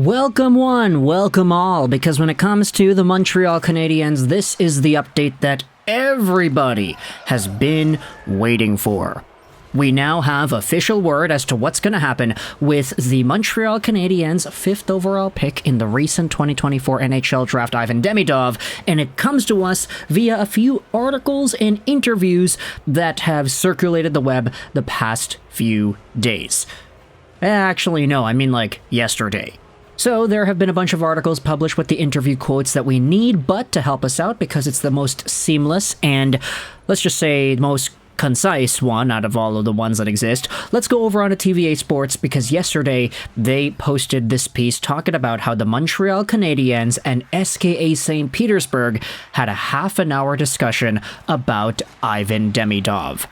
Welcome one, welcome all, because when it comes to the Montreal Canadiens, this is the update that everybody has been waiting for. We now have official word as to what's going to happen with the Montreal Canadiens' 5th overall pick in the recent 2024 NHL Draft, Ivan Demidov, and it comes to us via a few articles and interviews that have circulated the web the past few days. Actually, no, I mean like yesterday. So there have been a bunch of articles published with the interview quotes that we need, but to help us out, because it's the most seamless and, let's just say, most concise one out of all of the ones that exist, let's go over on to TVA Sports, because yesterday they posted this piece talking about how the Montreal Canadiens and SKA St. Petersburg had a half-an-hour discussion about Ivan Demidov.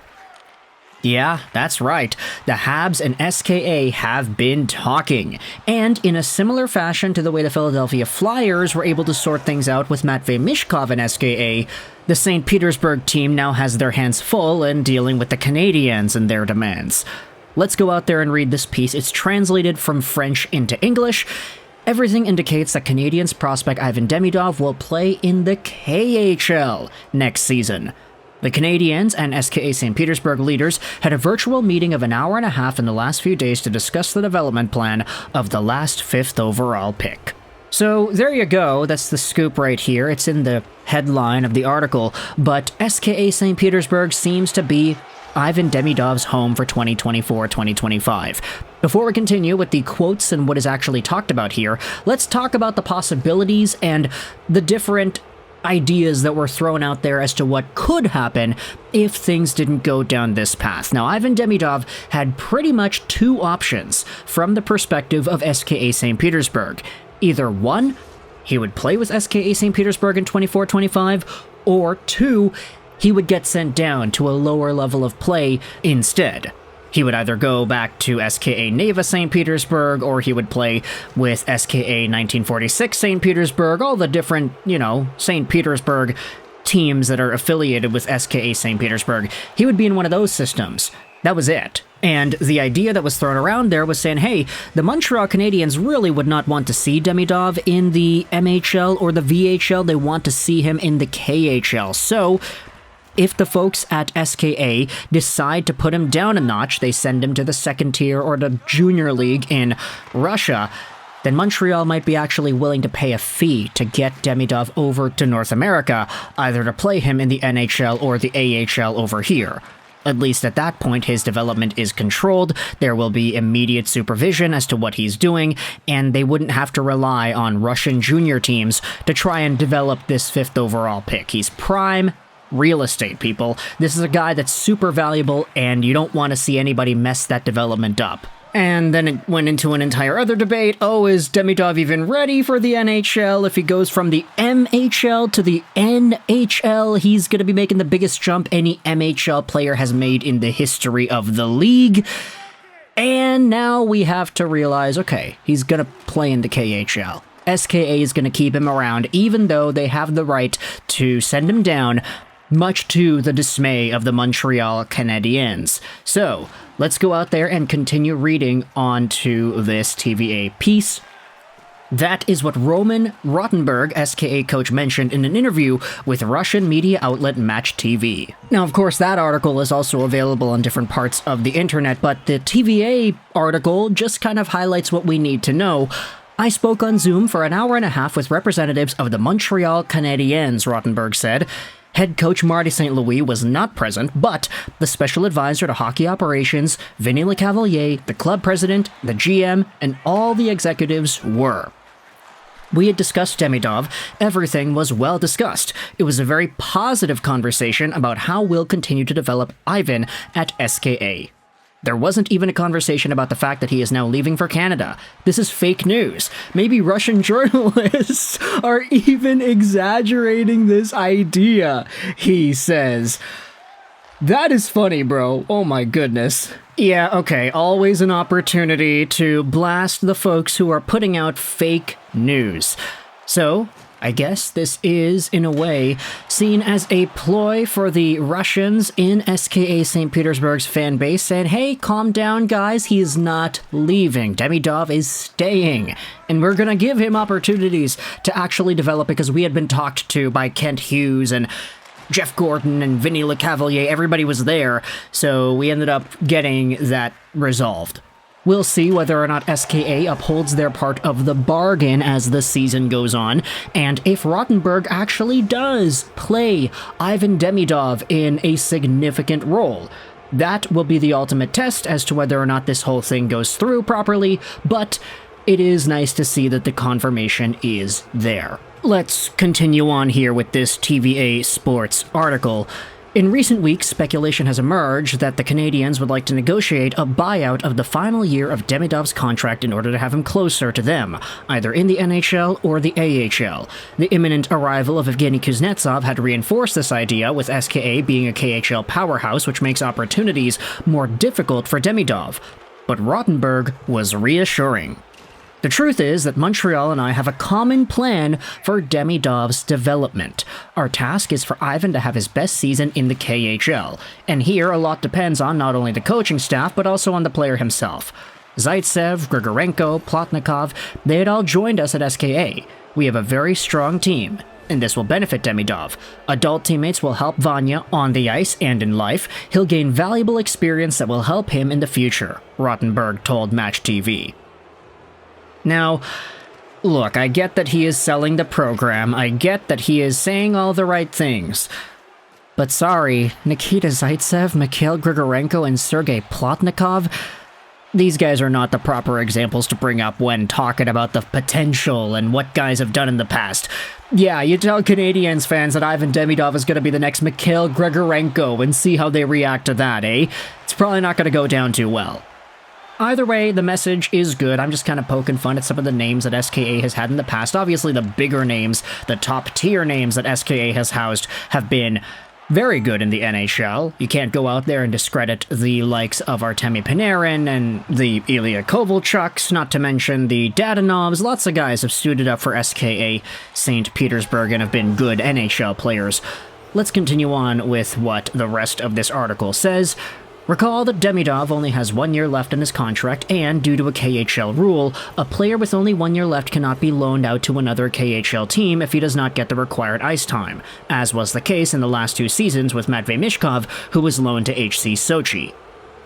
Yeah, that's right. The Habs and SKA have been talking. And in a similar fashion to the way the Philadelphia Flyers were able to sort things out with Matvei Michkov and SKA, the St. Petersburg team now has their hands full in dealing with the Canadiens and their demands. Let's go out there and read this piece. It's translated from French into English. Everything indicates that Canadiens prospect Ivan Demidov will play in the KHL next season. The Canadiens and SKA St. Petersburg leaders had a virtual meeting of an hour and a half in the last few days to discuss the development plan of the last 5th overall pick. So there you go, that's the scoop right here. It's in the headline of the article, but SKA St. Petersburg seems to be Ivan Demidov's home for 2024-2025. Before we continue with the quotes and what is actually talked about here, let's talk about the possibilities and the different ideas that were thrown out there as to what could happen if things didn't go down this path. Now, Ivan Demidov had pretty much two options from the perspective of SKA St. Petersburg. Either one, he would play with SKA St. Petersburg in 24-25, or two, he would get sent down to a lower level of play instead. He would either go back to SKA Neva St. Petersburg, or he would play with SKA 1946 St. Petersburg, all the different, St. Petersburg teams that are affiliated with SKA St. Petersburg. He would be in one of those systems. That was it. And the idea that was thrown around there was saying, hey, the Montreal Canadiens really would not want to see Demidov in the MHL or the VHL. They want to see him in the KHL. So if the folks at SKA decide to put him down a notch, they send him to the second tier or the junior league in Russia, then Montreal might be actually willing to pay a fee to get Demidov over to North America, either to play him in the NHL or the AHL over here. At least at that point, his development is controlled, there will be immediate supervision as to what he's doing, and they wouldn't have to rely on Russian junior teams to try and develop this 5th overall pick. He's prime real estate, people. This is a guy that's super valuable, and you don't want to see anybody mess that development up. And then it went into an entire other debate. Oh, is Demidov even ready for the NHL? If he goes from the MHL to the NHL, he's going to be making the biggest jump any MHL player has made in the history of the league. And now we have to realize, okay, he's going to play in the KHL. SKA is going to keep him around, even though they have the right to send him down, much to the dismay of the Montreal Canadiens. So, let's go out there and continue reading on to this TVA piece. That is what Roman Rottenberg, SKA coach, mentioned in an interview with Russian media outlet Match TV. Now, of course, that article is also available on different parts of the internet, but the TVA article just kind of highlights what we need to know. I spoke on Zoom for an hour and a half with representatives of the Montreal Canadiens, Rottenberg said. Head coach Marty St. Louis was not present, but the special advisor to hockey operations, Vinny Lecavalier, the club president, the GM, and all the executives were. We had discussed Demidov. Everything was well discussed. It was a very positive conversation about how we'll continue to develop Ivan at SKA. There wasn't even a conversation about the fact that he is now leaving for Canada. This is fake news. Maybe Russian journalists are even exaggerating this idea, he says. That is funny, bro. Oh my goodness. Yeah, okay, always an opportunity to blast the folks who are putting out fake news. So, I guess this is, in a way, seen as a ploy for the Russians in SKA St. Petersburg's fan base, saying, hey, calm down, guys, he's not leaving. Demidov is staying. And we're gonna give him opportunities to actually develop, because we had been talked to by Kent Hughes and Jeff Gordon and Vinny LeCavalier. Everybody was there, so we ended up getting that resolved. We'll see whether or not SKA upholds their part of the bargain as the season goes on, and if Rothenberg actually does play Ivan Demidov in a significant role. That will be the ultimate test as to whether or not this whole thing goes through properly, but it is nice to see that the confirmation is there. Let's continue on here with this TVA Sports article. In recent weeks, speculation has emerged that the Canadiens would like to negotiate a buyout of the final year of Demidov's contract in order to have him closer to them, either in the NHL or the AHL. The imminent arrival of Evgeny Kuznetsov had reinforced this idea, with SKA being a KHL powerhouse, which makes opportunities more difficult for Demidov. But Rothenberg was reassuring. The truth is that Montreal and I have a common plan for Demidov's development. Our task is for Ivan to have his best season in the KHL, and here a lot depends on not only the coaching staff but also on the player himself. Zaitsev, Grigorenko, Plotnikov, they had all joined us at SKA. We have a very strong team, and this will benefit Demidov. Adult teammates will help Vanya on the ice and in life. He'll gain valuable experience that will help him in the future, Rothenberg told Match TV. Now, look, I get that he is selling the program, I get that he is saying all the right things, but sorry, Nikita Zaitsev, Mikhail Grigorenko, and Sergei Plotnikov, these guys are not the proper examples to bring up when talking about the potential and what guys have done in the past. Yeah, you tell Canadiens fans that Ivan Demidov is going to be the next Mikhail Grigorenko and see how they react to that, eh? It's probably not going to go down too well. Either way, the message is good. I'm just kind of poking fun at some of the names that SKA has had in the past. Obviously, the bigger names, the top-tier names that SKA has housed have been very good in the NHL. You can't go out there and discredit the likes of Artemi Panarin and the Ilya Kovalchuks, not to mention the Dadonovs. Lots of guys have suited up for SKA St. Petersburg and have been good NHL players. Let's continue on with what the rest of this article says. Recall that Demidov only has 1 year left in his contract, and due to a KHL rule, a player with only 1 year left cannot be loaned out to another KHL team if he does not get the required ice time, as was the case in the last 2 seasons with Matvei Mishkov, who was loaned to HC Sochi.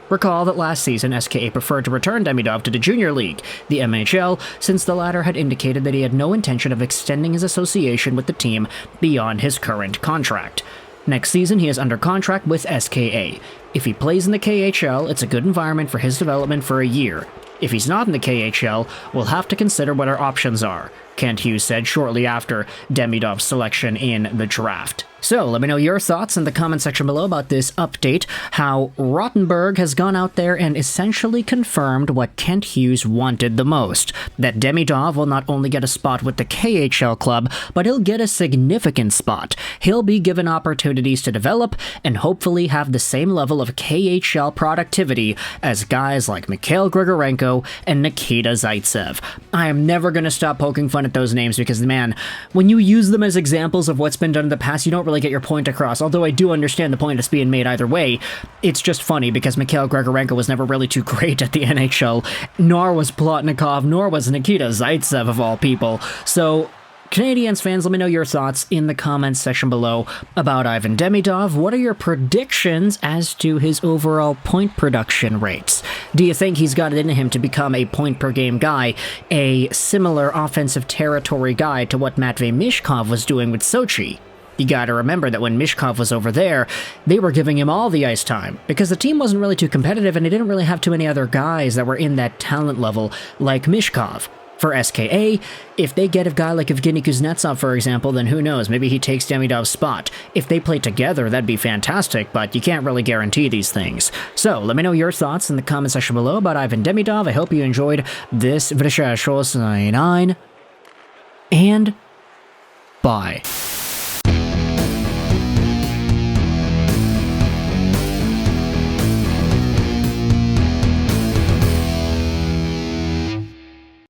Recall that last season, SKA preferred to return Demidov to the Junior League, the MHL, since the latter had indicated that he had no intention of extending his association with the team beyond his current contract. Next season, he is under contract with SKA. If he plays in the KHL, it's a good environment for his development for a year. If he's not in the KHL, we'll have to consider what our options are, Kent Hughes said shortly after Demidov's selection in the draft. So, let me know your thoughts in the comment section below about this update, how Rothenberg has gone out there and essentially confirmed what Kent Hughes wanted the most, that Demidov will not only get a spot with the KHL club, but he'll get a significant spot. He'll be given opportunities to develop and hopefully have the same level of KHL productivity as guys like Mikhail Grigorenko and Nikita Zaitsev. I am never going to stop poking fun at those names because, man, when you use them as examples of what's been done in the past, you don't really get your point across, although I do understand the point that's being made either way. It's just funny because Mikhail Grigorenko was never really too great at the NHL, nor was Plotnikov, nor was Nikita Zaitsev of all people. So, Canadiens fans, let me know your thoughts in the comments section below about Ivan Demidov. What are your predictions as to his overall point production rates? Do you think he's got it in him to become a point-per-game guy, a similar offensive territory guy to what Matvei Mishkov was doing with Sochi? You gotta remember that when Mishkov was over there, they were giving him all the ice time, because the team wasn't really too competitive and they didn't really have too many other guys that were in that talent level like Mishkov. For SKA, if they get a guy like Evgeny Kuznetsov, for example, then who knows, maybe he takes Demidov's spot. If they play together, that'd be fantastic, but you can't really guarantee these things. So, let me know your thoughts in the comment section below about Ivan Demidov. I hope you enjoyed this video, and bye.